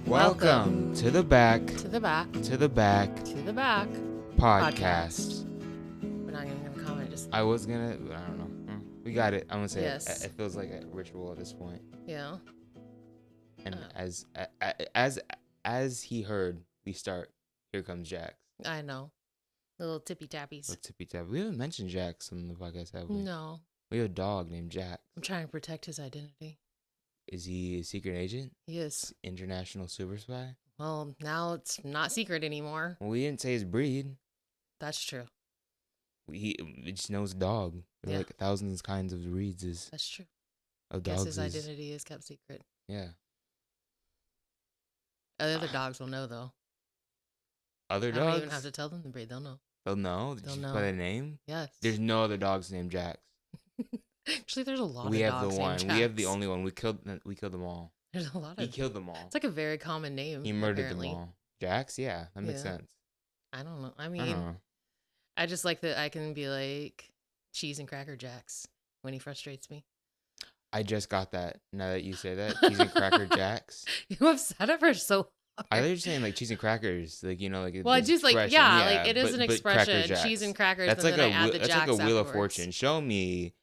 Welcome to the back To the back. to the back To the back. podcast. We're not even gonna comment. Just I was gonna, but I don't know. We got it. I'm gonna say Yes. it feels like a ritual at this point. yeah. And as he heard, we start. Here comes Jax. I know. Little tippy tappies. Little tippy tap. We haven't mentioned Jax on the podcast, have we? No. We have a dog named Jax. I'm trying to protect his identity. Is he a secret agent? He is. International super spy? Well, now it's not secret anymore. Well, we didn't say his breed. That's true. We just knows dog. There are Yeah. like thousands kinds of breeds That's true. of Guess dogs. his identity is kept secret. Yeah. Other dogs will know though. Other I dogs? don't even have to tell them the breed. They'll know. They'll know? They'll Just know. by the name? Yes. There's no other dogs named Jax. Actually, there's a lot We of have dogs the one. named We have the Jax. only one. We killed them all. There's a lot He of. killed them all. It's like a very common name. He murdered apparently. them all. Jax? Yeah, that makes Yeah. sense. I don't know. I I mean, don't know. I just like that I can be like cheese and cracker jacks when he frustrates me. I just got that. Now that you say that, cheese and cracker Jacks. You have said it for so I long. thought you were saying like cheese and crackers, like like. Well, I the just like expression. yeah, like it is an but Cracker expression. Jacks. Cheese and crackers, That's and like then I add the that's jacks like a wheel of afterwards. fortune. Show me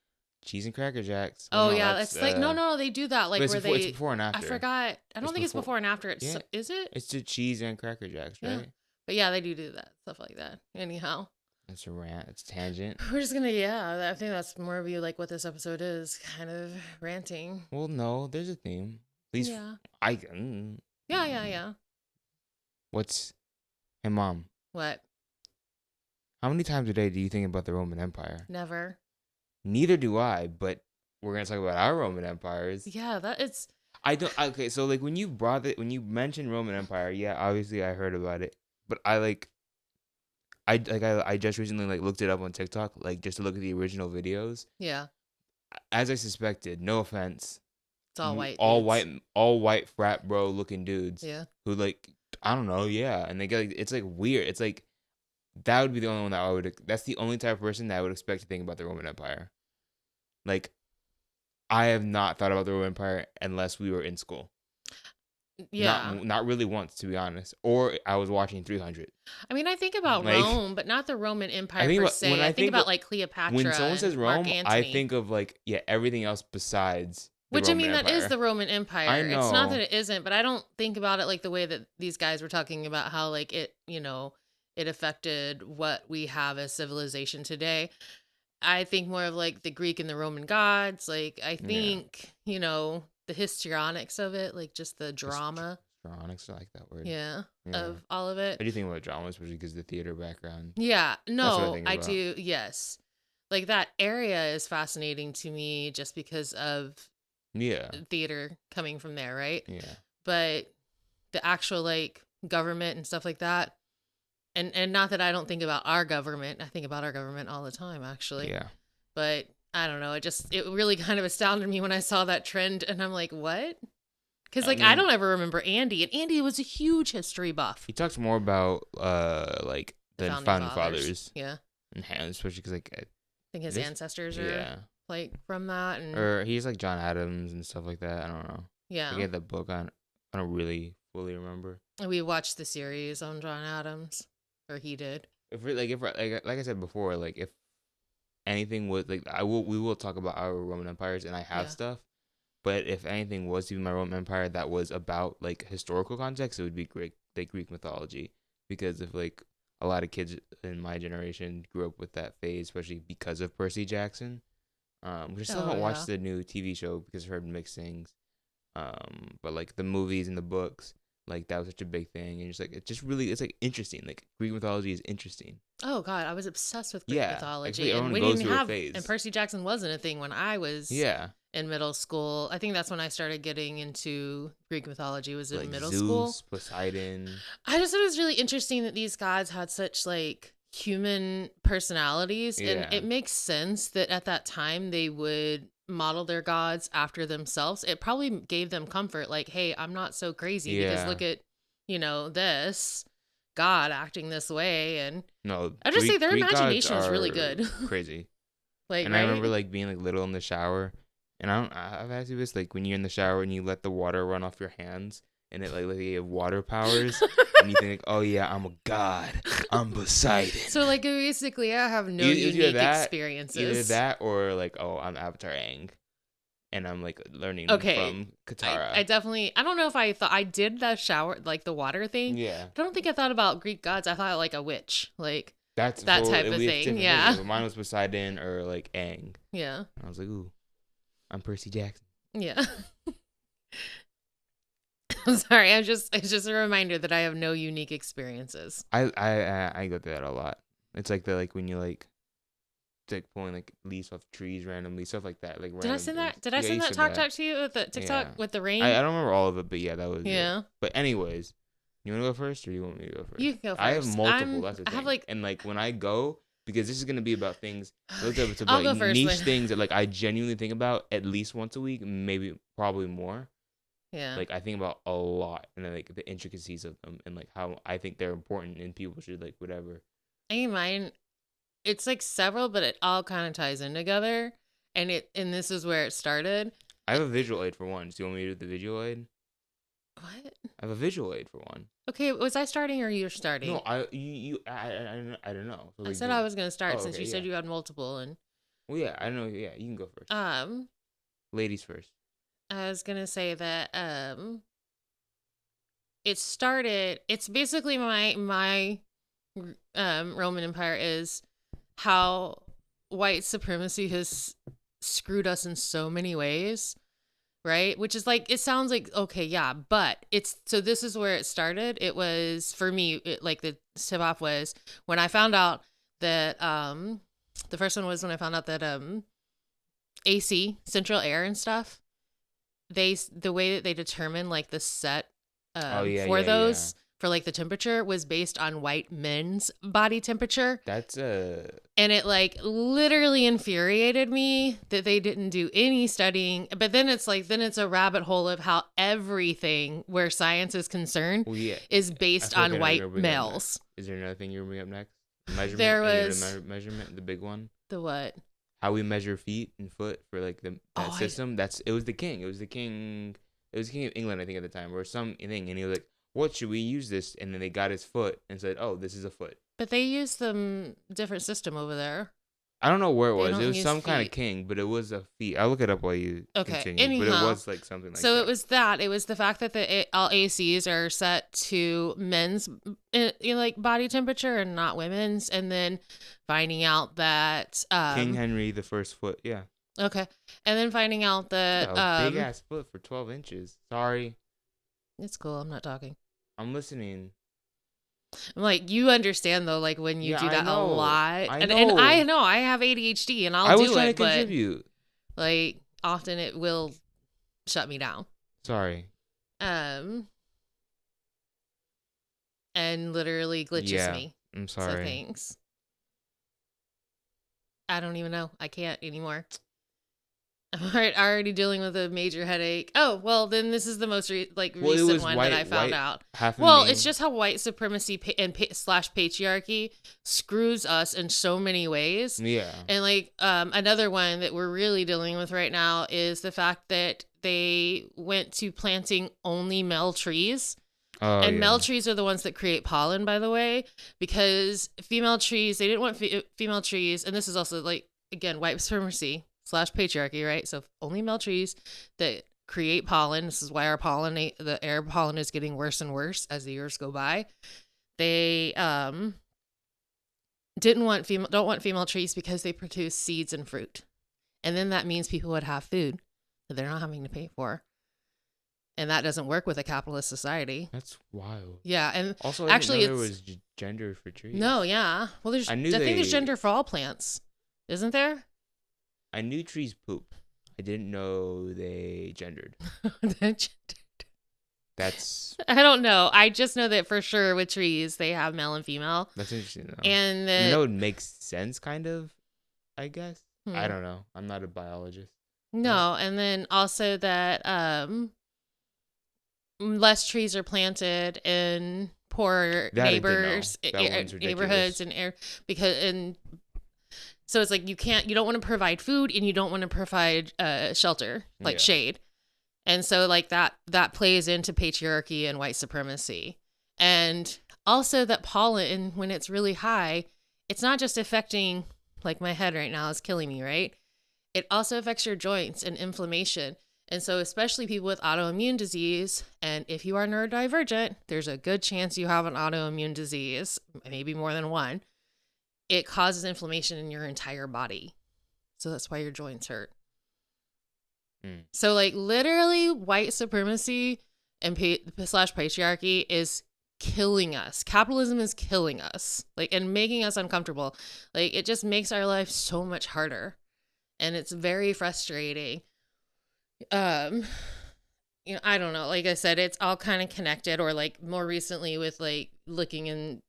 cheese and cracker Jacks. Oh no, yeah, that's, it's like no, they do that like but it's where before, they. it's before and after. I forgot. I don't It's think it's before- before and after. It's Yeah. is it? It's the cheese and cracker Jacks, right? Yeah. But yeah, they do that stuff like that. Anyhow, That's a rant. It's tangent. we're just gonna I think that's more of you like what this episode is, kind of ranting. Well, no, there's a theme. At least Yeah. Yeah. What's... Hey, Mom, What? how many times a day do you think about the Roman Empire? Never. Neither do I, but we're going to talk about our Roman empires. Yeah, that it's. Okay, so like when you mentioned Roman Empire, yeah, obviously I heard about it, but I just recently like looked it up on TikTok, like just to look at the original videos. Yeah, As I suspected, no offense. it's all white. All dudes. all white frat bro looking dudes. Yeah. Who like, I don't know, yeah, and they get like, it's like weird. It's like that would be the only one that I would. That's the only type of person that I would expect to think about the Roman Empire. Like, I have not thought about the Roman Empire unless we were in school. Yeah. Not really once, to be honest. Or I was watching 300. I mean, I think about Like- Rome, but not the Roman Empire think per about- se. when I I think think about of- like Cleopatra. When someone says and Mark Rome, Antony. I think of like everything else besides the Which Roman I mean, Empire. that is the Roman Empire. I It's not know. that it isn't, but I don't think about it like the way that these guys were talking about how like it, it affected what we have as civilization today. I think more of like the Greek and the Roman gods. Like I think, the histrionics of it, like just the drama, Histrionics, I like that word. yeah, Yeah. of all of it. I do think about drama, especially because of the theater background. Yeah, what I no, think I about. do. Yes. Like that area is fascinating to me just because of Yeah. theater coming from there, right? Yeah. But the actual like government and stuff like that, and not that I don't think about our government. I think about our government all the time, actually. Yeah. But I don't know. It really kind of astounded me when I saw that trend, and I'm like, what? Because I like I mean- don't ever remember Andy, and Andy was a huge history buff. He talks more about like the founding fathers Yeah, and especially because like I think his This- ancestors are yeah, like from that, and or he's like John Adams and stuff like that. I don't know. yeah. I get the book on. I don't really fully remember. We watched the series on John Adams, or he did. If I said before, like if anything was like we will talk about our Roman empires and I have Yeah. stuff, but if anything was to be my Roman Empire that was about like historical context, it would be Greek mythology, because if like a lot of kids in my generation grew up with that phase, especially because of Percy Jackson. We still Oh, haven't yeah. watched the new TV show because I've heard mixed things. But like the movies and the books, like that was such a big thing, and it's like interesting. Like Greek mythology is interesting. Oh God, I was obsessed with Greek Yeah, mythology, actually, and everyone we goes didn't through a have. phase. And Percy Jackson wasn't a thing when I was Yeah, in middle school. I think that's when I started getting into Greek mythology. Was in like middle Zeus, school. Poseidon. I just thought it was really interesting that these gods had such like human personalities, Yeah. and it makes sense that at that time they would model their gods after themselves. It probably gave them comfort, like, hey, I'm not so crazy because Yeah. look at this god acting this way, and No, I just say their Greek gods imagination is really are good. crazy. like And right? I remember like being like little in the shower, and I've asked you this, like when you're in the shower and you let the water run off your hands, and it like you have water powers, and you think, oh yeah, I'm a god, I'm Poseidon. So like basically, I have no Either unique either experiences. that, or like, oh, I'm Avatar Aang, and I'm like learning Okay, from Katara. I definitely. I don't know if I thought I did the shower, like the water thing. Yeah, I don't think I thought about Greek gods. I thought like a witch, like that's that so type of we have thing. different Yeah. things. Mine was Poseidon or like Aang. Yeah. And I was like, ooh, I'm Percy Jackson. Yeah. I'm sorry. It's just a reminder that I have no unique experiences. I go through that a lot. It's like the like when you like pulling like leaves off trees randomly, stuff like that. Like Did I random send things. that? Did I Yeah, send you that said talk that. to you with the TikTok Yeah. with the rain? I don't remember all of it, but yeah, that was Yeah. it. But anyways, you want to go first, or you want me to go first? You can go first. I have multiple. That's the I thing. have like and like when I go, because this is gonna be about things. It's I'll about go first niche then. things that like I genuinely think about at least once a week, maybe probably more. Yeah. Like I think about a lot, and then, like the intricacies of them, and like how I think they're important, and people should like whatever. I mean, mine. It's like several, but it all kind of ties in together, and this is where it started. I have a visual aid for one. Do you want me to do the visual aid? What? I have a visual aid for one. Okay, was I starting or you're starting? No, I don't know. So, I like, said I was gonna start Oh, since okay, you said yeah. you had multiple, and Well, yeah, I know. Yeah, you can go first. um, Ladies first. I was gonna say that it started. It's basically my Roman Empire is how white supremacy has screwed us in so many ways, right? Which is like, it sounds like, okay, yeah, but so this is where it started. It was, for me, like the tip off was when I found out that, the first one was when I found out that, AC, central air and stuff, the way that they determine like the set, for those, for like the temperature was based on white men's body temperature. That's And it like literally infuriated me that they didn't do any studying. But then it's like, then it's a rabbit hole of how everything where science is concerned is based on white males. Is there another thing you were bringing up next? Measurement? There was measurement, the big one. The what? How we measure feet and foot for like that system. It was the king. It was the king of England, I think, at the time, or something, and he was like, what should we use this? And then they got his foot and said, oh, this is a foot. But they use them different system over there. I don't know where it was. It was some kind of king, but it was a feet. I'll look it up while you continue. Anyhow, but it was like something like that. So it was that. It was the fact that all ACs are set to men's like body temperature and not women's. And then finding out that King Henry the First foot. Yeah. Okay. And then finding out that big ass foot for 12 inches. Sorry. It's cool. I'm not talking. I'm listening. I'm like, you understand though, like when you do that a lot. I and I know I have ADHD and I was trying to contribute. Like often it will shut me down. Sorry. And literally glitches me. I'm sorry. So thanks. I don't even know. I can't anymore. I'm already dealing with a major headache. Oh, well, then this is the most recent one that I found out. Well, it's just how white supremacy and slash patriarchy screws us in so many ways. Yeah. And like another one that we're really dealing with right now is the fact that they went to planting only male trees. And male trees are the ones that create pollen, by the way, because female trees, they didn't want female trees. And this is also like, again, white supremacy slash patriarchy, right? So only male trees that create pollen. This is why the air pollen is getting worse and worse as the years go by. They don't want female trees because they produce seeds and fruit. And then that means people would have food that they're not having to pay for. And that doesn't work with a capitalist society. That's wild. Yeah, and also, actually, there was gender for trees. No, yeah. Well, I think there's gender for all plants, isn't there? I knew trees poop. I didn't know they gendered. That's. I don't know. I just know that for sure with trees they have male and female. That's interesting though. And it makes sense, kind of. I guess. I don't know. I'm not a biologist. No, and then also that less trees are planted in poorer neighborhoods and so it's like you don't want to provide food and you don't want to provide shelter, like shade. And so like that plays into patriarchy and white supremacy. And also that pollen, when it's really high, it's not just affecting, like my head right now is killing me, right? It also affects your joints and inflammation. And so especially people with autoimmune disease, and if you are neurodivergent, there's a good chance you have an autoimmune disease, maybe more than one. It causes inflammation in your entire body. So that's why your joints hurt. So like literally white supremacy and slash patriarchy is killing us. Capitalism is killing us, like, and making us uncomfortable. Like it just makes our life so much harder, and it's very frustrating. I don't know, like I said, it's all kind of connected, or like more recently with like looking in,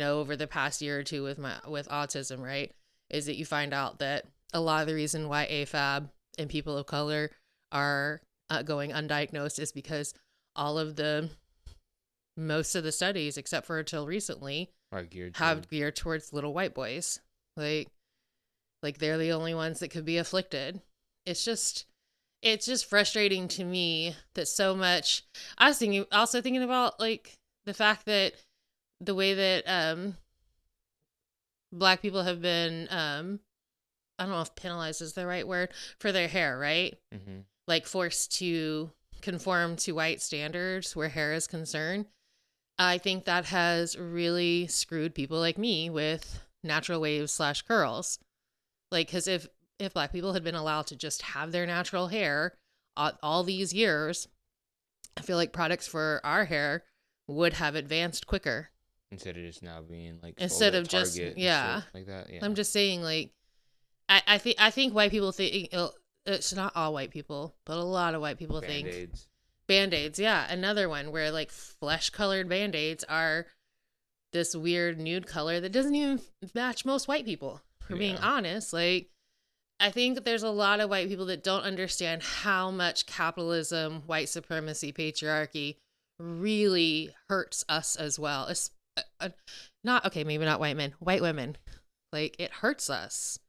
over the past year or two with autism, right, is that you find out that a lot of the reason why AFAB and people of color are going undiagnosed is because most of the studies, except for until recently, have geared towards little white boys. Like they're the only ones that could be afflicted. It's just frustrating to me that so much. I was thinking about like the fact that the way that Black people have been, I don't know if penalized is the right word, for their hair, right? Mm-hmm. Like forced to conform to white standards where hair is concerned. I think that has really screwed people like me with natural waves / curls. Like, because if Black people had been allowed to just have their natural hair all these years, I feel like products for our hair would have advanced quicker. Instead of just now being like instead of just like that. Yeah. I'm just saying, like, I think white people think it's not all white people, but a lot of white people think Band-Aids. Yeah, another one where like flesh colored Band-Aids are this weird nude color that doesn't even match most white people. For being honest, like, I think there's a lot of white people that don't understand how much capitalism, white supremacy, patriarchy really hurts us as well. It's maybe not white men, white women. Like, it hurts us.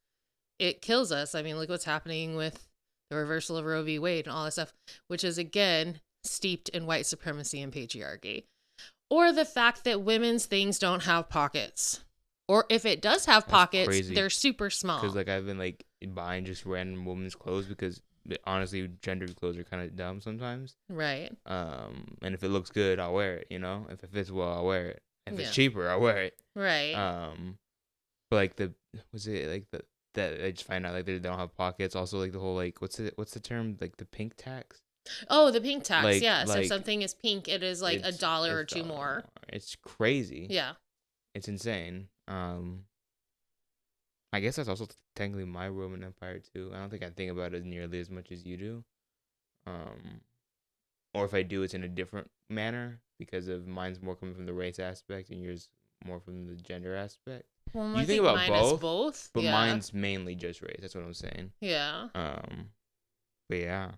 It kills us. I mean, look what's happening with the reversal of Roe v. Wade and all that stuff, which is, again, steeped in white supremacy and patriarchy. Or the fact that women's things don't have pockets. Or if it does have pockets, they're super small. Because, like, I've been, like, buying just random women's clothes because, honestly, gendered clothes are kind of dumb sometimes. Right. And if it looks good, I'll wear it, If it fits well, I'll wear it. If it's cheaper, I'll wear it. Right. But, like, that I just find out, like, they don't have pockets. Also, like, the whole, like, what's the term? Like, the pink tax? Oh, the pink tax, like, yes. If something is pink, it is, like, $1 or $2 more. It's crazy. Yeah. It's insane. I guess that's also technically my Roman Empire too. I don't think I think about it nearly as much as you do. Or if I do, it's in a different manner because of mine's more coming from the race aspect and yours more from the gender aspect. Well, you think about both, but mine's mainly just race. That's what I'm saying. Yeah. But yeah.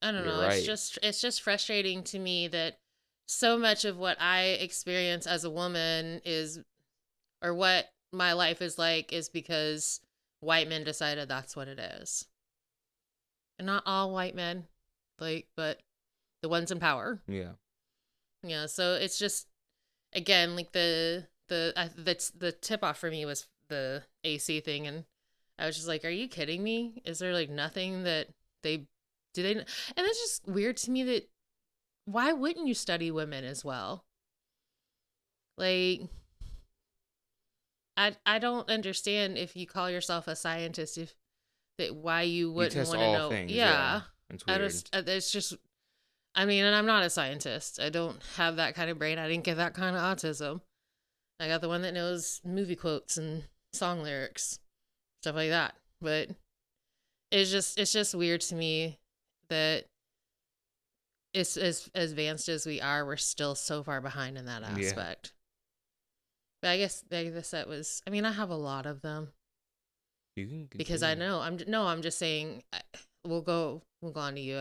I don't know. Right. It's just frustrating to me that so much of what I experience as a woman or what my life is like, is because white men decided that's what it is. And not all white men, like, but the ones in power. Yeah. Yeah. So it's just, again, like the tip off for me was the AC thing, and I was just like, are you kidding me? Is there like nothing that and it's just weird to me that why wouldn't you study women as well? Like, I don't understand if you call yourself a scientist, why you wouldn't want to know. Things, yeah. It's weird. It's just, I mean, and I'm not a scientist. I don't have that kind of brain. I didn't get that kind of autism. I got the one that knows movie quotes and song lyrics, stuff like that. But it's just weird to me that it's as advanced as we are, we're still so far behind in that aspect. But I guess that was, I mean, I have a lot of them. You can continue. Because I know, I'm just saying, we'll go on to you.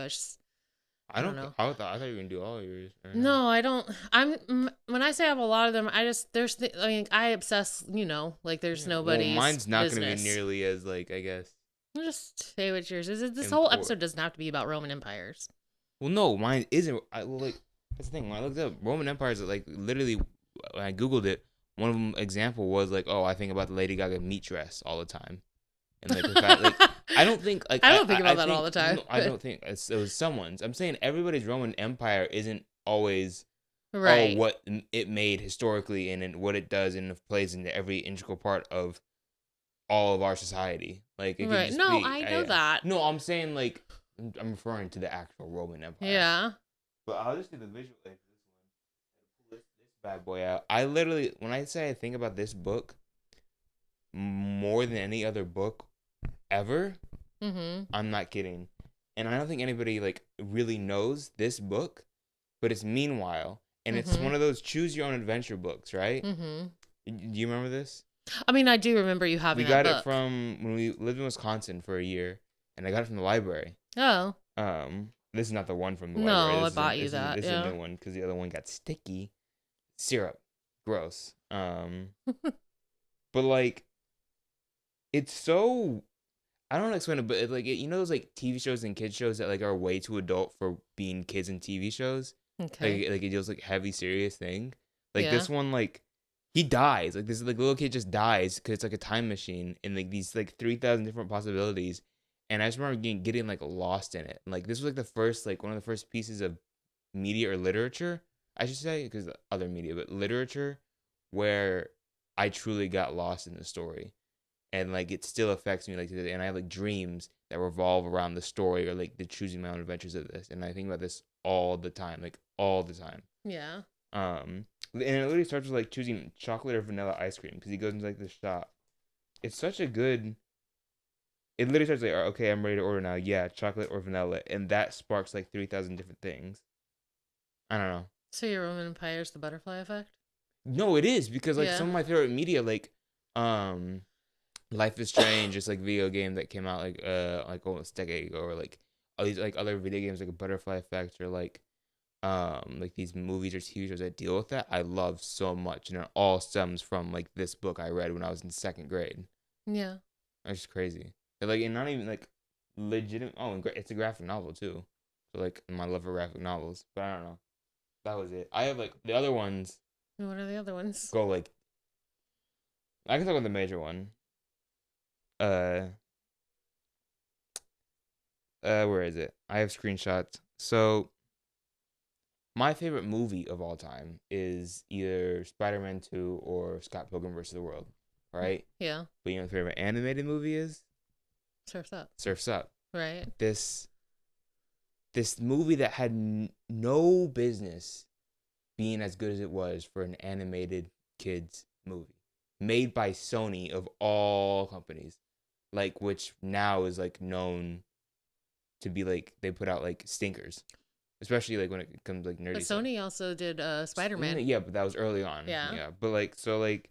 I don't know. I thought you were going to do all of yours. No, I don't. When I say I have a lot of them, I obsess, like there's nobody. Well, mine's not going to be nearly as, like, I guess. Just say what yours is. This whole Import. episode doesn't have to be about Roman empires. Well, no, mine isn't. That's the thing. When I looked up Roman empires, like literally, when I googled it, one of them example was like, oh, I think about the Lady Gaga meat dress all the time, and like the fact, like I don't think like I don't think I about that all think the time. no, I don't think it was someone's. I'm saying everybody's Roman empire isn't always Right. what it made historically and what it does and plays into every integral part of all of our society. Like it could Right. just No, be. I know that. No, I'm saying like I'm referring to the actual Roman Empire. Yeah. But I'll just do the visual aid for this one. Pull this bad boy out. I literally, when I say I think about this book more than any other book ever, I'm not kidding. And I don't think anybody like really knows this book, but it's Meanwhile, and it's one of those choose your own adventure books, right? Do you remember this? I mean, I do remember you We having that got it book. from when we lived in Wisconsin for a year, and I got it from the library. Oh. This is not the one from the library. No, I This bought you that. This is Yeah. a new one because the other one got sticky syrup. Gross. But like, it's so I don't know how to explain it, but like you know those like TV shows and kids shows that like are way too adult for being kids in TV shows. Okay. Like it deals like heavy serious thing. Like Yeah. this one, like he dies. Like this like little kid just dies because it's like a time machine and like these like 3,000 different possibilities. And I just remember getting like lost in it. And, like this was like the first like one of the first pieces of media or literature, I should say, because other media, but literature where I truly got lost in the story. And like it still affects me like today. And I have like dreams that revolve around the story or like the choosing my own adventures of this. And I think about this all the time, like all the time. Yeah. And it literally starts with like choosing chocolate or vanilla ice cream because he goes into like this shop. It's such a good. It literally starts like, okay, I'm ready to order now. Yeah, chocolate or vanilla, and that sparks like 3,000 different things. I don't know. So your Roman empire is the butterfly effect? No, it is because like Yeah. some of my favorite media, Life is Strange, just like video game that came out like almost a decade ago, or like all these like other video games like a Butterfly Effect or like these movies or TV shows that deal with that. I love so much, and it all stems from like this book I read when I was in second grade. Yeah. It's just crazy. And not even like legitimate. Oh, and it's a graphic novel too. So like my love for graphic novels, but I don't know. That was it. I have like the other ones What are the other ones? go like I can talk about the major one. Uh, where is it? I have screenshots. So my favorite movie of all time is either Spider-Man 2 or Scott Pilgrim vs. the World, right? Yeah. But you know what my favorite animated movie is? Surf's Up. Surf's Up. Right. This movie that had no business being as good as it was for an animated kids movie made by Sony of all companies, like which now is like known to be like they put out like stinkers, especially like when it comes like nerdy But stuff. Sony also did Spider-Man. Yeah, but that was early on. Yeah. Yeah, but like so like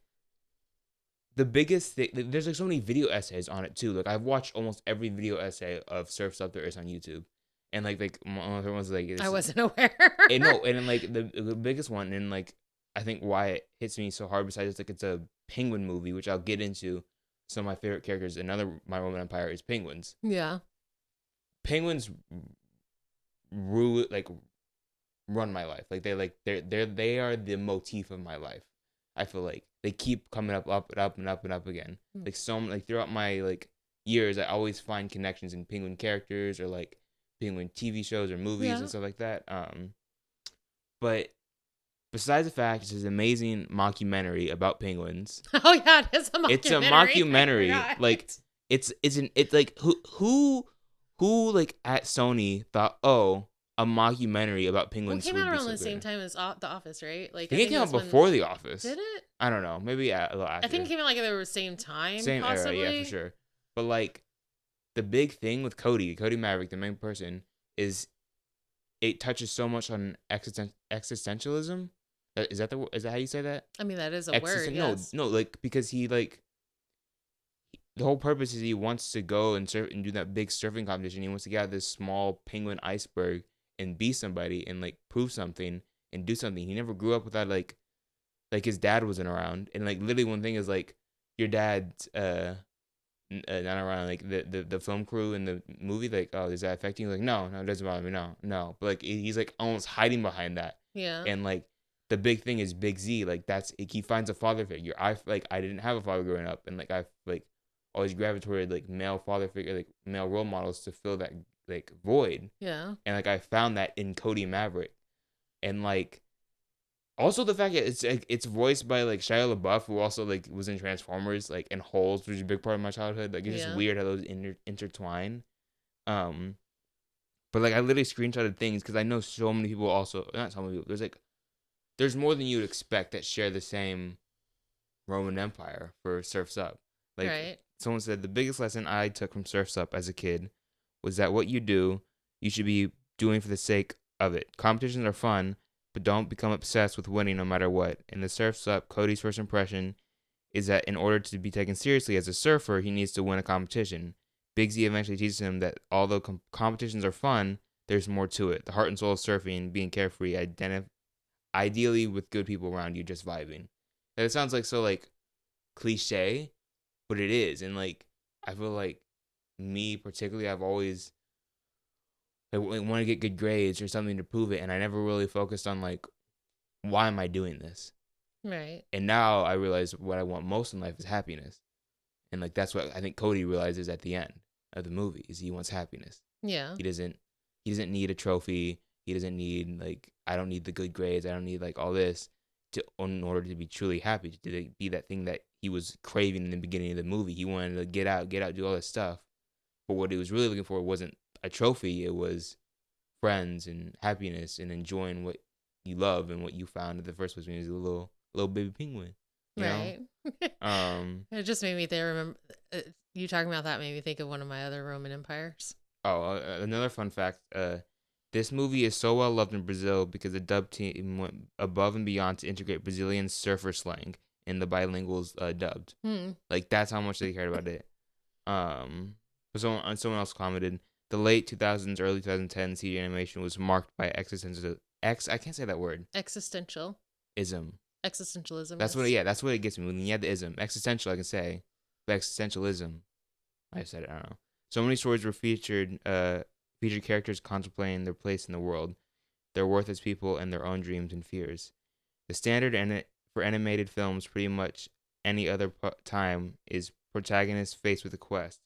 the biggest thing, there's like so many video essays on it too. Like I've watched almost every video essay of Surf's Up there is on YouTube, and like one of the ones like I wasn't aware. and no, and then like the biggest one, and like I think why it hits me so hard, besides like it's a penguin movie, which I'll get into. Some of my favorite characters, another My Roman Empire is penguins. Yeah. Penguins like run my life. Like they are the motif of my life. I feel like they keep coming up and up and up and up again. Like like throughout my like years, I always find connections in penguin characters or like penguin TV shows or movies and stuff like that. But besides the fact it's an amazing mockumentary about penguins. Oh yeah, it is a mockumentary. It's a mockumentary. Like it's like who like at Sony thought, oh, a mockumentary about penguins. Well, it came out around the same time as The Office, right? Like I think it came out before The Office. Did it? I don't know. Maybe a little after. I think it came out like they were the same time. Same possibly. era, yeah, for sure. But like the big thing with Cody Maverick, the main person, is it touches so much on existentialism. Is that how you say that? I mean, that is a word. Yes. No, like because he like the whole purpose is he wants to go and surf and do that big surfing competition. He wants to get out of this small penguin iceberg and be somebody and like prove something and do something. He never grew up without like his dad wasn't around. And like literally one thing is like your dad's not around like the film crew in the movie, like, oh, does that affect you? Like, no, no, it doesn't bother me, no, no. But like he's like almost hiding behind that, Yeah. and like the big thing is Big Z, like that's like, he finds a father figure. I didn't have a father growing up, and like I like always gravitated like male father figure, like male role models to fill that like void, Yeah. and like I found that in Cody Maverick, and like also the fact that it's voiced by like Shia LaBeouf, who also like was in Transformers, like in Holes, which is a big part of my childhood. Like it's just Yeah. weird how those intertwine. Um, but like I literally screenshotted things because I know so many people also, not so many people. There's more than you'd expect that share the same Roman Empire for Surf's Up. Like Right. someone said, the biggest lesson I took from Surf's Up as a kid was that what you do, you should be doing for the sake of it. Competitions are fun, but don't become obsessed with winning no matter what. In the Surf's Up, Cody's first impression is that in order to be taken seriously as a surfer, he needs to win a competition. Big Z eventually teaches him that although competitions are fun, there's more to it. The heart and soul of surfing, being carefree, ideally with good people around you, just vibing. And it sounds like so like cliche, but it is. And like I feel like me particularly, I've always like want to get good grades or something to prove it, and I never really focused on like why am I doing this. Right. And now I realize what I want most in life is happiness, and like that's what I think Cody realizes at the end of the movie is he wants happiness. Yeah. He doesn't need a trophy. He doesn't need like I don't need the good grades. I don't need like all this to in order to be truly happy to be that thing that he was craving in the beginning of the movie. He wanted to get out, do all this stuff. But what he was really looking for wasn't a trophy. It was friends and happiness and enjoying what you love and what you found in the first place when he was a little baby penguin. You know. Right. Um. It just made me think. Remember, you talking about that made me think of one of my other Roman empires. Oh, another fun fact. This movie is so well loved in Brazil because the dub team went above and beyond to integrate Brazilian surfer slang in the bilinguals dubbed. Hmm. Like that's how much they cared about it. But someone else commented the late 2000s, early 2010s CG animation was marked by existential I can't say that word Existential. ism. Existentialism. That's what Yes. that's what it gets me when you have the ism. Existential I can say, but existentialism I said it, I don't know. So many stories were featured characters contemplating their place in the world, their worth as people, and their own dreams and fears. The standard for animated films, pretty much any other time, is protagonists faced with a quest.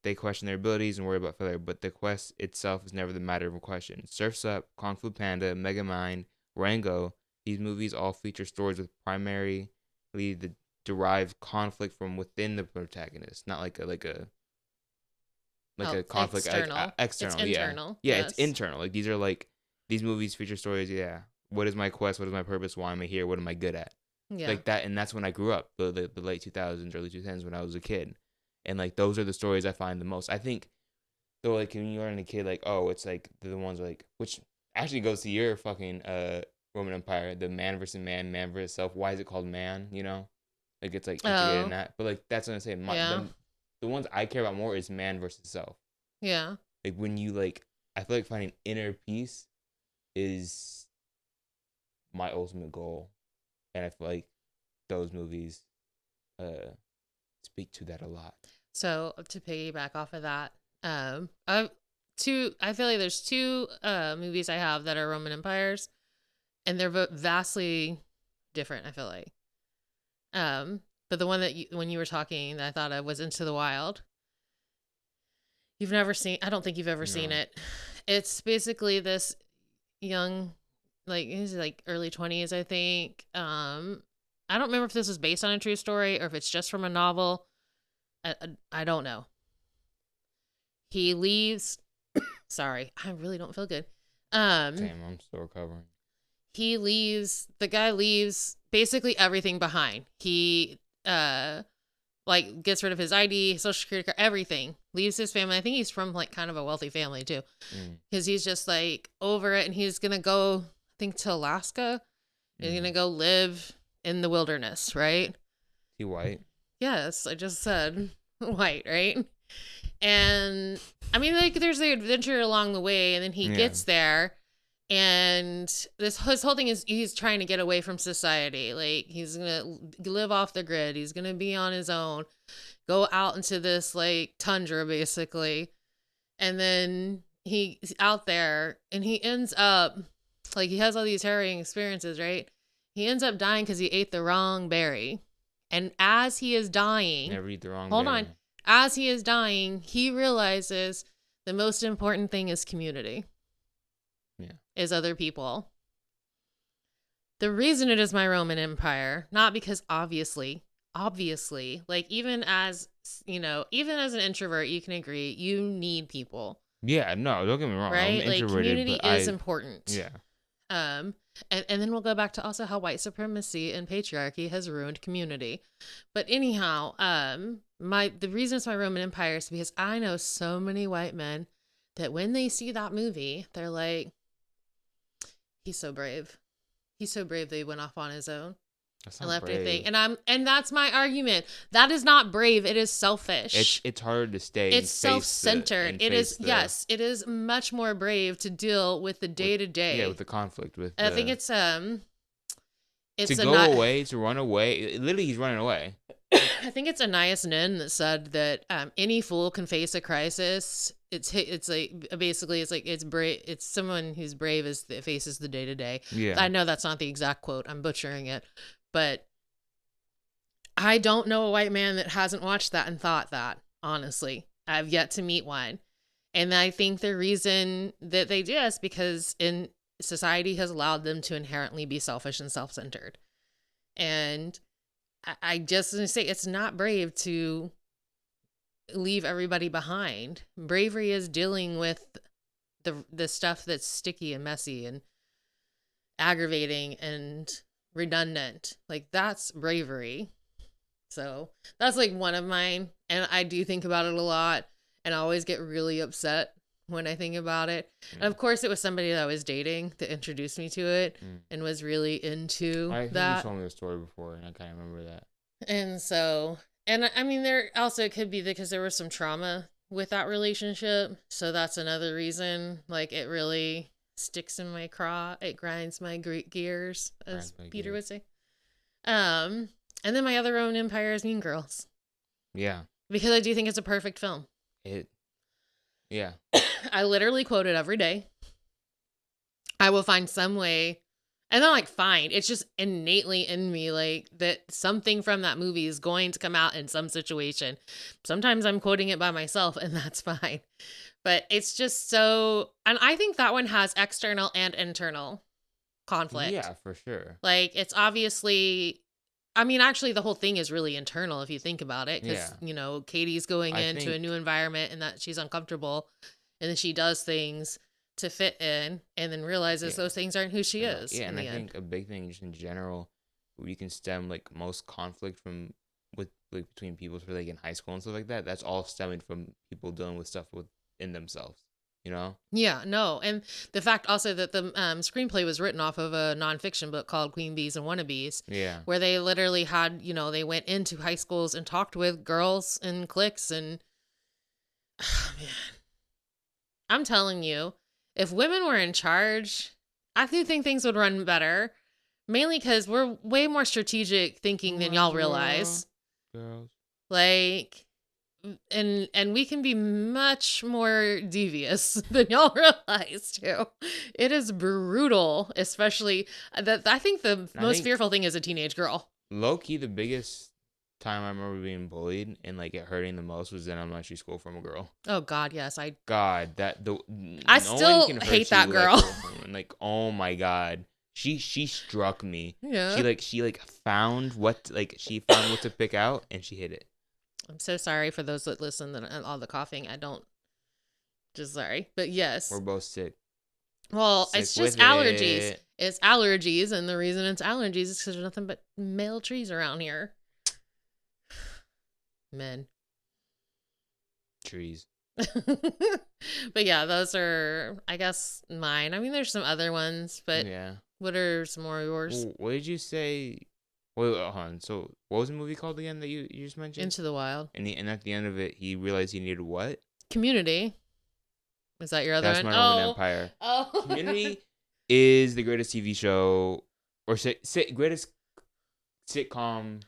They question their abilities and worry about failure, but the quest itself is never the matter of question. Surf's Up, Kung Fu Panda, Megamind, Rango, these movies all feature stories with primarily the derived conflict from within the protagonist, not like Oh, a conflict external. It's external. Yeah, internal. yeah, it's Yes. internal. Like these are like these movies feature stories. Yeah, what is my quest? What is my purpose? Why am I here? What am I good at? Yeah. Like that, and that's when I grew up. The late 2000s, early 2010s when I was a kid, and like those are the stories I find the most. I think though, like when you're a kid, like oh, it's like the ones like which actually goes to your fucking Roman Empire, the man versus man, man versus self. Why is it called man? You know, like it's like integrated in Oh. that. But like that's what I'm saying. Yeah. The ones I care about more is man versus self. Yeah. Like when you like, I feel like finding inner peace is my ultimate goal, and I feel like those movies speak to that a lot. So to piggyback off of that, I I feel like there's two movies I have that are Roman empires, and they're vastly different. I feel like, but the one that when you were talking, that I thought of was Into the Wild. You've never seen? I don't think you've ever seen No. it. It's basically this young, like he's like early 20s, I think. I don't remember if this is based on a true story or if it's just from a novel. I don't know. He leaves. Sorry, I really don't feel good. Um, Damn, I'm still recovering. he leaves. The guy leaves basically everything behind. He like gets rid of his ID, social security card, everything. Leaves his family. I think he's from like kind of a wealthy family too, Mm, because he's just like over it, and he's gonna go. I think to Alaska. He's gonna mm. go live in the wilderness, right? He white. Yes, I just said white, right? And I mean, like, there's the adventure along the way, and then he Yeah. gets there, and this his whole thing is he's trying to get away from society. Like, he's gonna live off the grid. He's gonna be on his own. go out into this like tundra basically. And then he's out there and he ends up like he has all these harrowing experiences, right? He ends up dying because he ate the wrong berry. And as he is dying, Never eat the wrong hold berry. on. As he is dying, he realizes the most important thing is community. Yeah. Is other people. The reason it is my Roman Empire, not because obviously, like even as, even as an introvert, you can agree you need people, Yeah, no, don't get me wrong. I'm right? Like introverted, community but is important. yeah. And then we'll go back to also how white supremacy and patriarchy has ruined community. But anyhow, the reason it's my Roman Empire is because I know so many white men that when they see that movie, they're like, he's so brave. He's so brave that he went off on his own That's and not left brave. everything. And that's my argument. That is not brave. It is selfish. It's harder to stay. It's self-centered. It is yes. It is much more brave to deal with the day to day. Yeah, with the conflict. With I think it's to a go away, to run away. Literally, he's running away. I think it's Anais Nin that said that any fool can face a crisis. It's like basically it's brave. It's someone who's brave that faces the day to day. Yeah, I know that's not the exact quote. I'm butchering it, but I don't know a white man that hasn't watched that and thought that. Honestly, I've yet to meet one, and I think the reason that they do is because society has allowed them to inherently be selfish and self-centered, and I just want to say it's not brave to leave everybody behind. Bravery is dealing with the stuff that's sticky and messy and aggravating and redundant. Like that's bravery. So that's like one of mine. And I do think about it a lot and I always get really upset when I think about it. And of course it was somebody that I was dating that introduced me to it and was really into I think that. you told me the story before and I kind of remember that. And so, and I mean, there also could be because there was some trauma with that relationship. So that's another reason. Like it really sticks in my craw. It grinds my gears, as Peter would say. And then my other own empire is Mean Girls. Yeah. Because I do think it's a perfect film. Yeah. I literally quote it every day. I will find some way. And I'm like, fine. It's just innately in me, like that something from that movie is going to come out in some situation. Sometimes I'm quoting it by myself, and that's fine. But it's just so, and I think that one has external and internal conflict. Yeah, for sure. Like it's obviously, I mean, actually, the whole thing is really internal if you think about it, because Katie's going into a new environment and that she's uncomfortable, and then she does things to fit in and then realizes those things aren't who she is. Yeah, and I think a big thing just in general, we can stem like most conflict between people for like in high school and stuff like that. That's all stemming from people dealing with stuff within themselves. Yeah, no. And the fact also that the screenplay was written off of a nonfiction book called Queen Bees and Wannabes. Yeah. Where they literally had, they went into high schools and talked with girls and cliques and, oh, man. I'm telling you, if women were in charge, I do think things would run better. Mainly because we're way more strategic thinking than y'all realize. Girls. Like, and we can be much more devious than y'all realize too. It is brutal, especially that I think the most fearful thing is a teenage girl. Low key, the biggest time I remember being bullied and like it hurting the most was in elementary school from a girl. Oh God, yes, I still hate that girl. Like oh my God, she struck me. Yeah. She found what to pick out and she hit it. I'm so sorry for those that listen and all the coughing. Sorry. But yes. We're both sick. Well, it's just allergies. It's allergies. And the reason it's allergies is because there's nothing but male trees around here. Men. Trees. But yeah, those are, I guess, mine. I mean, there's some other ones, but what are some more of yours? What did you say? Wait, hold on. So, what was the movie called again that you just mentioned? Into the Wild. And at the end of it, he realized he needed what? Community. Is that your other one? That's my Roman Empire. Oh. Community is the greatest TV show, or greatest sitcom,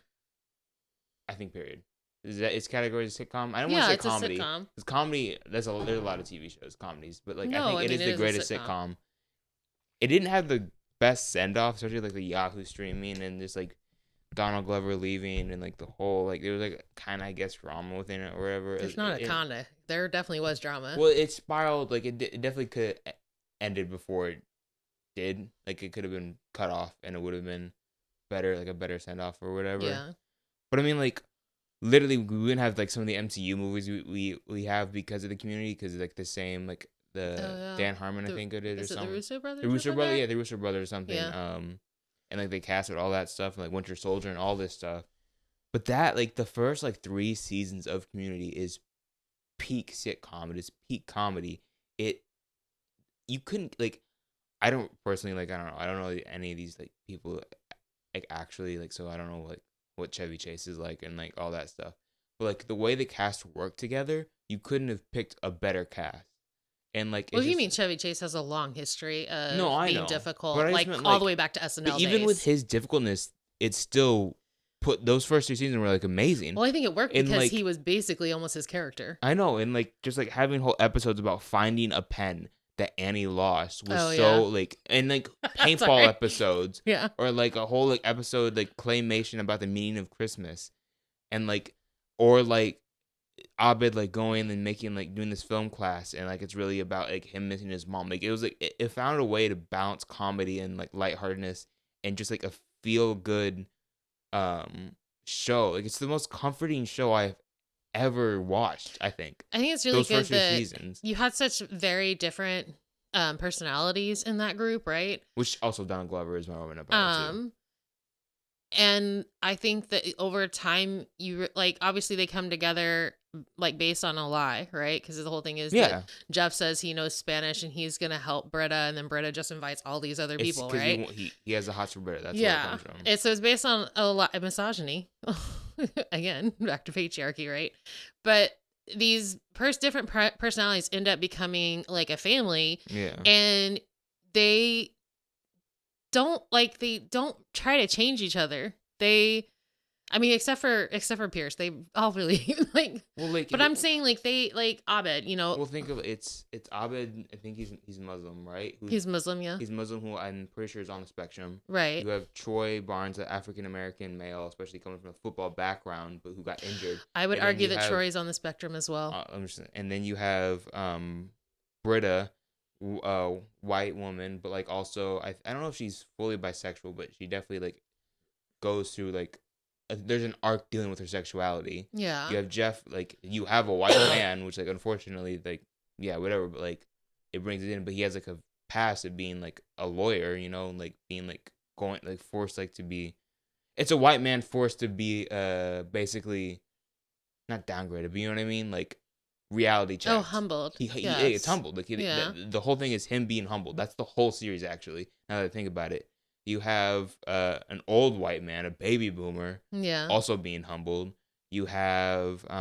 I think, period. Is that its category as sitcom? I don't want to Yeah, say it's a comedy. sitcom. Because comedy, there's a lot of TV shows comedies, but like I No, think I it mean is it the is a greatest sitcom. sitcom. It didn't have the best send off, especially like the Yahoo streaming and just like Donald Glover leaving and like the whole like there was like kind of I guess drama within it or whatever. There's not a kinda. There definitely was drama. Well, it spiraled like it definitely could have ended before it did. Like it could have been cut off and it would have been better, like a better send off or whatever. Yeah. But I mean, like literally, we wouldn't have like some of the MCU movies we have because of the Community, because like the same like Oh the yeah. Dan Harmon I think it is or Is it the something. Russo brothers? The Russo on brother, there? yeah, the Russo brother or something. Yeah. And like they casted all that stuff, and, like Winter Soldier and all this stuff. But that like the first like 3 seasons of Community is peak sitcom. It is peak comedy. It you couldn't like I don't personally like I don't know any of these like people like actually like so I don't know like what Chevy Chase is like and like all that stuff. But like the way the cast worked together, you couldn't have picked a better cast. And like Well, it's you just mean Chevy Chase has a long history no, of I being know, but difficult, I just like meant all the like, way back to but SNL even with days. his difficultness, it still put those first 2 seasons were like amazing. Well, I think it worked And because he like was basically almost his character. I know, and like just like having whole episodes about finding a pen that Annie lost was Oh so yeah. like and like paintball Sorry. episodes Yeah. or like a whole like episode like claymation about the meaning of Christmas and like or like Abed like going and making like doing this film class and like it's really about like him missing his mom. Like it was like it found a way to balance comedy and like lightheartedness and just like a feel good um show. Like it's the most comforting show I've ever watched, I think. I think it's really Those good first 2 that seasons. you had such very different personalities in that group, right? Which also Donald Glover is my Roman Empire too. Um and I think that over time like obviously they come together like based on a lie, right? Because the whole thing is that Yeah. Jeff says he knows Spanish and he's gonna help Britta, and then Britta just invites all these other It's people, because right? he has a hot for Britta. That's where it Yeah. comes from. So it's based on a lot of misogyny. Again, back to patriarchy, right? But these different personalities end up becoming like a family, Yeah. and they don't try to change each other. I mean, except for Pierce, they all really like. Well, like, But I'm saying like they like Abed, well, think of it's Abed. I think he's Muslim, right? he's Muslim, yeah, He's Muslim, who I'm pretty sure is on the spectrum. right. You have Troy Barnes, an African American male, especially coming from a football background, but who got injured. I would And then argue you that have- Troy's on the spectrum as well. and then you have Britta, white woman, but like also I don't know if she's fully bisexual, but she definitely like goes through like there's an arc dealing with her sexuality. Yeah. You have Jeff, like you have a white man, which like unfortunately like yeah whatever, but like it brings it in, but he has like a past of being like a lawyer, you know, and like being like going like forced like to be. It's a white man forced to be basically not downgraded, but you know what I mean, like reality checked. Oh, humbled. He Yes. it's humbled. Like Yeah. the whole thing is him being humbled. That's the whole series actually. Now that I think about it, you have an old white man, a baby boomer, Yeah. also being humbled. You have Well,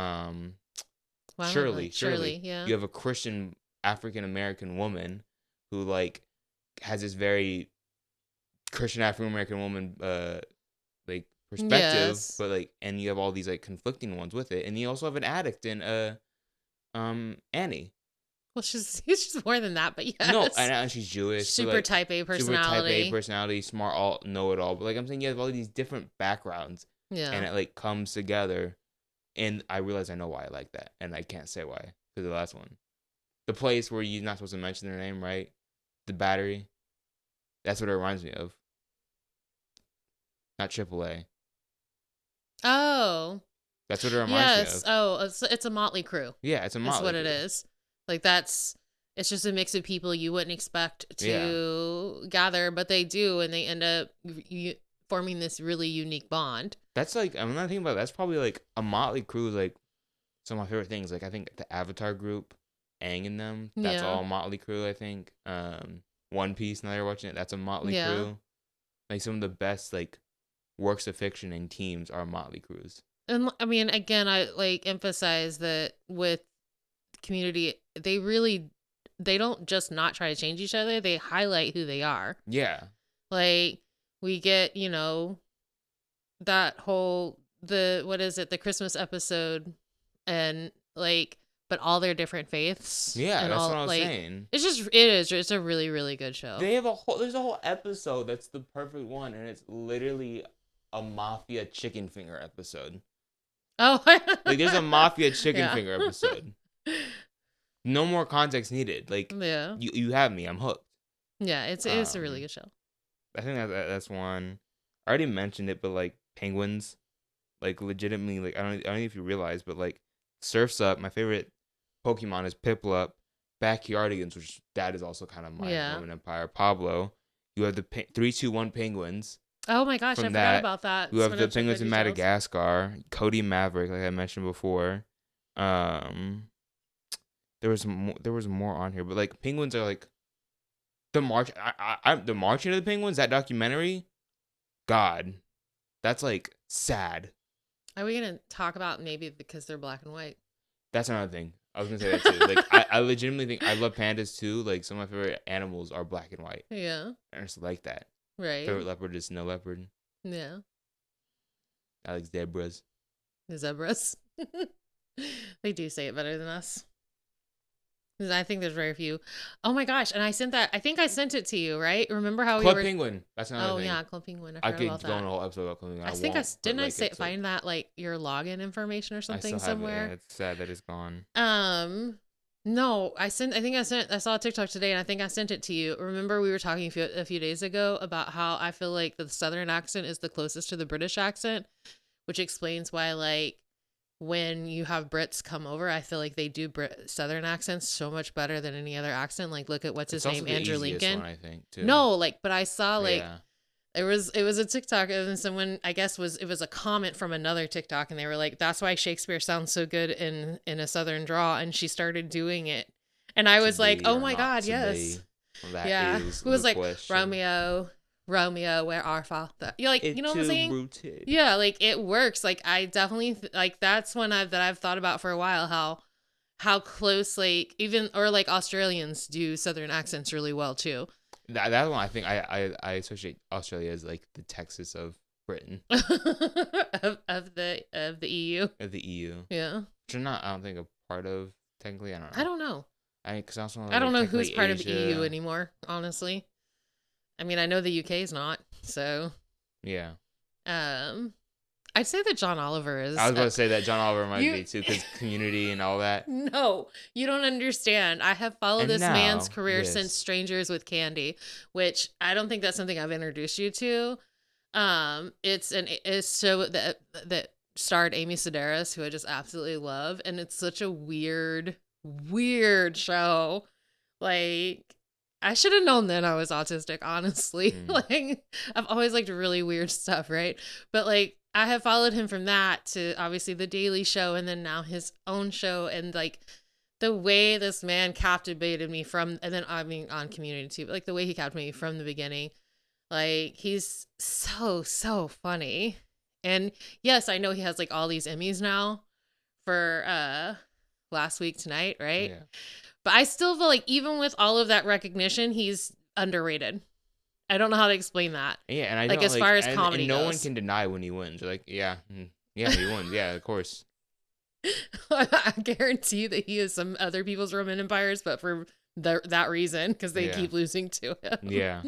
I don't Shirley. like Shirley, yeah. You have a Christian African American woman who like has this very Christian African American woman like perspective, Yes. but like and you have all these like conflicting ones with it, and you also have an addict in Annie. Well, she's more than that, but yes. No, and she's Jewish. Super but, like, type A super type personality. A personality, smart, all know it all. But like I'm saying, you have all these different backgrounds, Yeah. and it like comes together. And I realize I know why I like that, and I can't say why because the last one, the place where you're not supposed to mention their name, right? The Battery. That's what it reminds me of. Not AAA. Oh. That's what it reminds me Yes. of. Oh, it's a motley crew. Yeah, it's a That's motley what it crew. is. Like it's just a mix of people you wouldn't expect to gather, but they do, and they end up forming this really unique bond. That's like I'm not thinking about it, that's probably like a motley crew is like some of my favorite things. Like I think the Avatar group, Aang and them, that's Yeah. all motley crew. I think One Piece. Now you're watching it. That's a motley Yeah. crew. Like some of the best like works of fiction and teams are motley crews. And I mean, again, I like emphasize that with Community, they don't just not try to change each other. They highlight who they are. Yeah. Like we get, that what is it, the Christmas episode, and like, but all their different faiths. Yeah, and that's all what I was like saying. it's a really, really good show. There's a whole episode that's the perfect one, and it's literally a mafia chicken finger episode. Oh, Like there's a mafia chicken yeah. finger episode. No more context needed. Like Yeah. you have me. I'm hooked. Yeah, it's a really good show. I think that's one. I already mentioned it, but like penguins, like legitimately, like I don't know if you realize, but like Surf's Up. My favorite Pokemon is Piplup. Backyardigans, which that is also kind of my Roman Empire. Pablo. You have the 3-2-1 penguins. Oh my gosh, I forgot about that. You have the penguins in Madagascar. Cody Maverick, like I mentioned before. There was more on here, but like penguins are like the march. The marching of the penguins. That documentary. God, that's like sad. Are we gonna talk about maybe because they're black and white? That's another thing. I was gonna say that too. Like I legitimately think I love pandas too. Like some of my favorite animals are black and white. Yeah. I just like that. Right. Favorite leopard is snow leopard. Yeah. I like zebras. The zebras. They do say it better than us. I think there's very few. Oh my gosh! And I think I sent it to you, right? Remember how Club Penguin. That's another thing. Oh yeah, Club Penguin. I could go on a whole episode about Club Penguin. I think find that like your login information or something somewhere. Yeah, it's sad that it's gone. No, I saw a TikTok today, and I think I sent it to you. Remember we were talking a few days ago about how I feel like the Southern accent is the closest to the British accent, which explains why like when you have Brits come over, I feel like they do Southern accents so much better than any other accent. Like, look at what's his name, Andrew Lincoln. One, I think, too. No, like, but I saw like it was a TikTok, and someone I guess it was a comment from another TikTok, and they were like, "That's why Shakespeare sounds so good in a Southern draw," and she started doing it, and I was like, "Oh my God, yes, yeah." Who was like Romeo, where art thou? You like, you know what I'm saying? Rooted. Yeah, like it works. Like I definitely like that's one that I've thought about for a while. How close like even or like Australians do Southern accents really well too. That one I think I associate Australia as like the Texas of Britain. of the EU. Of the EU. Yeah. Which are not. I don't think a part of technically. I don't know. I don't know. I don't know who's part of the EU anymore. Honestly. I mean, I know the UK is not, so. Yeah. I'd say that John Oliver is. I was about to say that John Oliver might be too, because Community and all that. No, you don't understand. I have followed this man's career since Strangers with Candy, which I don't think that's something I've introduced you to. It's a show that starred Amy Sedaris, who I just absolutely love, and it's such a weird show. Like, I should have known then I was autistic, honestly. Like, I've always liked really weird stuff, right? But like, I have followed him from that to obviously The Daily Show, and then now his own show, and like the way this man captivated me and then I mean on Community too, but like the way he captivated me from the beginning, like he's so funny. And yes, I know he has like all these Emmys now for Last Week Tonight, right? Yeah. But I still feel like even with all of that recognition, he's underrated. I don't know how to explain that. Yeah, and I like as far as comedy and no goes. one can deny when he wins. You're like, yeah, he won. Yeah, of course. I guarantee that he is some other people's Roman empires, but for that reason, because they keep losing to him. Yeah,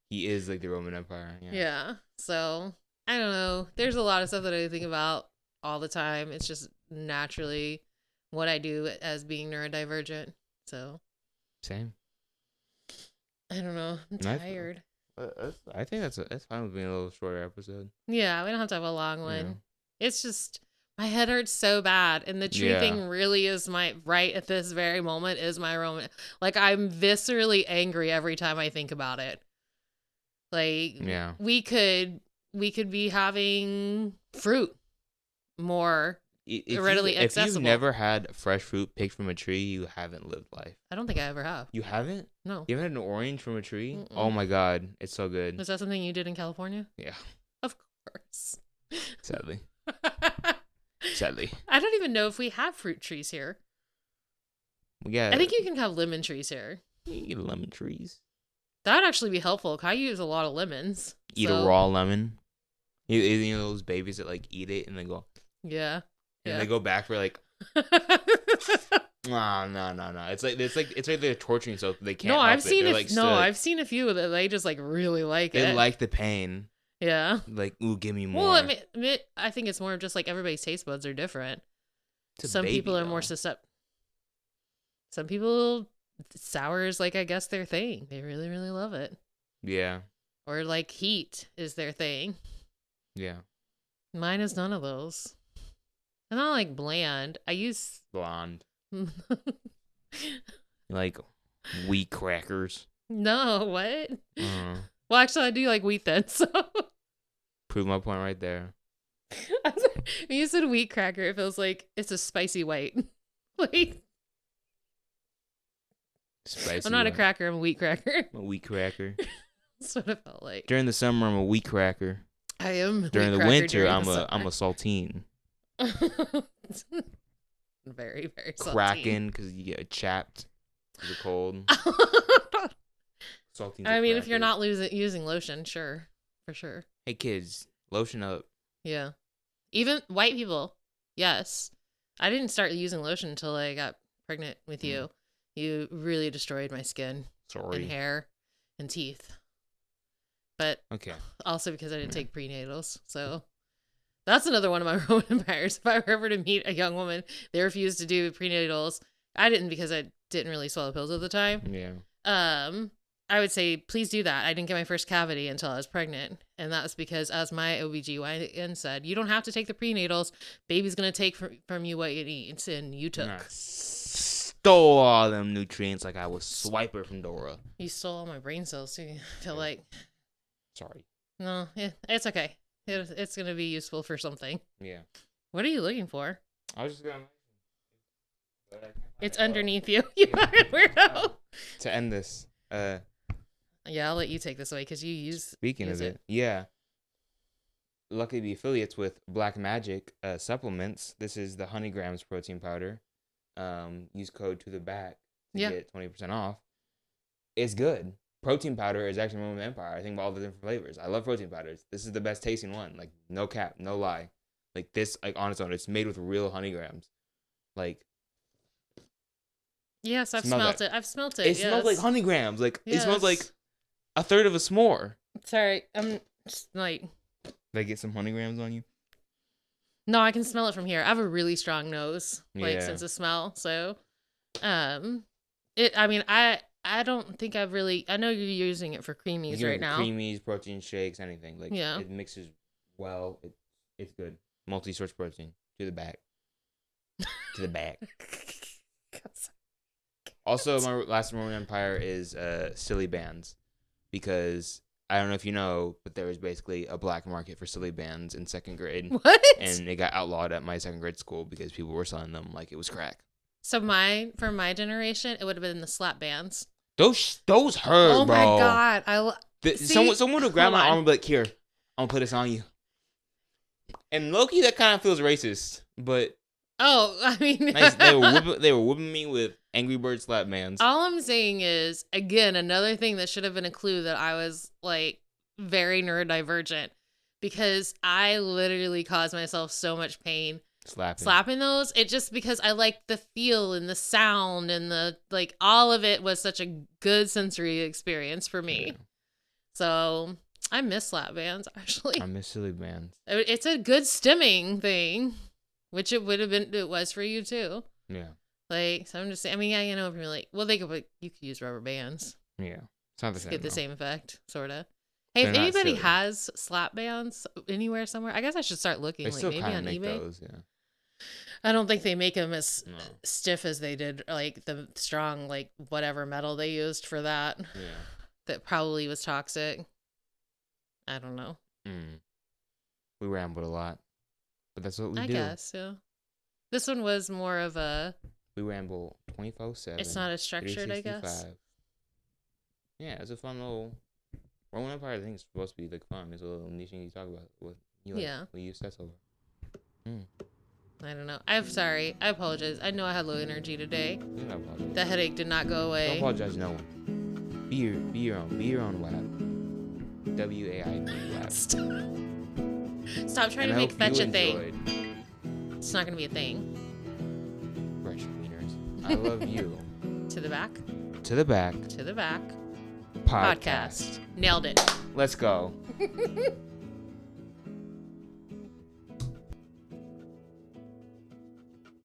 he is like the Roman Empire. Yeah. So I don't know. There's a lot of stuff that I think about all the time. It's just naturally what I do as being neurodivergent. So same. I don't know. I'm tired. I think that's fine with being a little shorter episode. Yeah, we don't have to have a long one. Yeah. It's just my head hurts so bad, and the tree thing really is right at this very moment is my Roman. Like I'm viscerally angry every time I think about it. Like we could be having fruit more readily accessible. If you've never had fresh fruit picked from a tree, you haven't lived life. I don't think I ever have. You haven't? No. You haven't had an orange from a tree? Mm-mm. Oh my God, it's so good. Was that something you did in California? Yeah. Of course. Sadly. I don't even know if we have fruit trees here. Yeah. I think you can have lemon trees here. You get lemon trees. That would actually be helpful. I use a lot of lemons. Eat a raw lemon. You know those babies that like eat it and then go Yeah. and Yeah. they go back for like no. It's like they're torturing themselves. They can't No, help I've it. seen They're it. like No, stuck. I've seen a few that they just like really like They it. like the pain. Yeah. Like, ooh, give me more. Well, I think it's more of just like everybody's taste buds are different. Some people are more susceptible. Some people, sour is like, I guess, their thing. They really, really love it. Yeah. Or like heat is their thing. Yeah. Mine is none of those. I'm not like bland. I use blonde. Like wheat crackers. No, what? Well, actually, I do like wheat then, so. Prove my point right there. When you said wheat cracker, it feels like it's a spicy white. Like, spicy. I'm not a cracker, I'm a wheat cracker. I'm a wheat cracker. That's what it felt like. During the summer, I'm a wheat cracker. I am. During the winter, I'm a saltine. Very, very saltine. Cracking because you get chapped because of cold. Saltines. I mean, if you're not using lotion, sure, for sure. Hey kids, lotion up. Yeah, even white people. Yes, I didn't start using lotion until I got pregnant with you. You really destroyed my skin. Sorry. And hair, and teeth. But okay. Also because I didn't take prenatals, so that's another one of my Roman empires. If I were ever to meet a young woman, they refused to do prenatals. I didn't because I didn't really swallow pills at the time. Yeah. I would say, please do that. I didn't get my first cavity until I was pregnant. And that was because, as my OBGYN said, you don't have to take the prenatals. Baby's going to take from you what it needs. And you took. Stole all them nutrients like I was Swiper from Dora. You stole all my brain cells, too. I feel like. Sorry. No, it's okay. It's going to be useful for something. Yeah. What are you looking for? I was just going to. It's underneath you. You fucking weirdo. To end this. Yeah, I'll let you take this away because you use. Speaking of it, yeah. Luckily, the affiliates with Black Magic supplements. This is the Honeygrams protein powder. Use code to the back to get 20% off. It's good. Protein powder is actually Roman Empire. I think about all the different flavors. I love protein powders. This is the best tasting one. Like no cap, no lie. Like this, like on its own, it's made with real honeygrams. Like. Yes, I've smelt it. I've smelt it. It smells like honeygrams. Like it smells like a third of a s'more. Sorry, I'm just like. Did I get some honeygrams on you? No, I can smell it from here. I have a really strong nose, sense of smell. So, I mean, I don't think I've really. I know you're using it for creamies right now. Creamies, protein shakes, anything. Like it mixes well. It's good. Multi-source protein to the back. To the back. Also, my last Roman Empire is silly bands, because I don't know if you know, but there was basically a black market for silly bands in second grade. What? And it got outlawed at my second grade school because people were selling them like it was crack. So for my generation, it would have been the slap bands. Those hurt, oh bro. Oh my god! Someone would grab my arm and be like, "Here, I'm gonna put this on you." And low-key, that kind of feels racist, but. Oh, I mean, nice. They were whooping me with Angry Bird slap bands. All I'm saying is, again, another thing that should have been a clue that I was like very neurodivergent, because I literally caused myself so much pain slapping those. It just because I liked the feel and the sound and the like, all of it was such a good sensory experience for me. Yeah. So I miss slap bands actually. I miss silly bands. It's a good stimming thing. Which it would have been, it was for you too. Yeah. Like, so I'm just saying, I mean, you know, if you're like, well, you could use rubber bands. Yeah. It's not the same. Get the same effect, sort of. Hey, if anybody has slap bands anywhere somewhere, I guess I should start looking, like maybe on eBay. Those, yeah. I don't think they make them as stiff as they did, like the strong, like whatever metal they used for that. Yeah. That probably was toxic. I don't know. We rambled a lot. But that's what we do. I guess, yeah. This one was more of a. We ramble 24/7. It's not as structured, I guess. Yeah, it's a fun little. Roman Empire, I think it's supposed to be like fun. It's a little niche thing you talk about. What you stress over. I don't know. I'm sorry. I apologize. I know I had low energy today. You don't apologize. The headache did not go away. Don't apologize, no one. Be your own WAIP WAP. Stop trying And to I make hope fetch you a thing. enjoyed. It's not going to be a thing. Fresh wieners. I love you. To the back. To the back. To the back. Podcast. Nailed it. Let's go.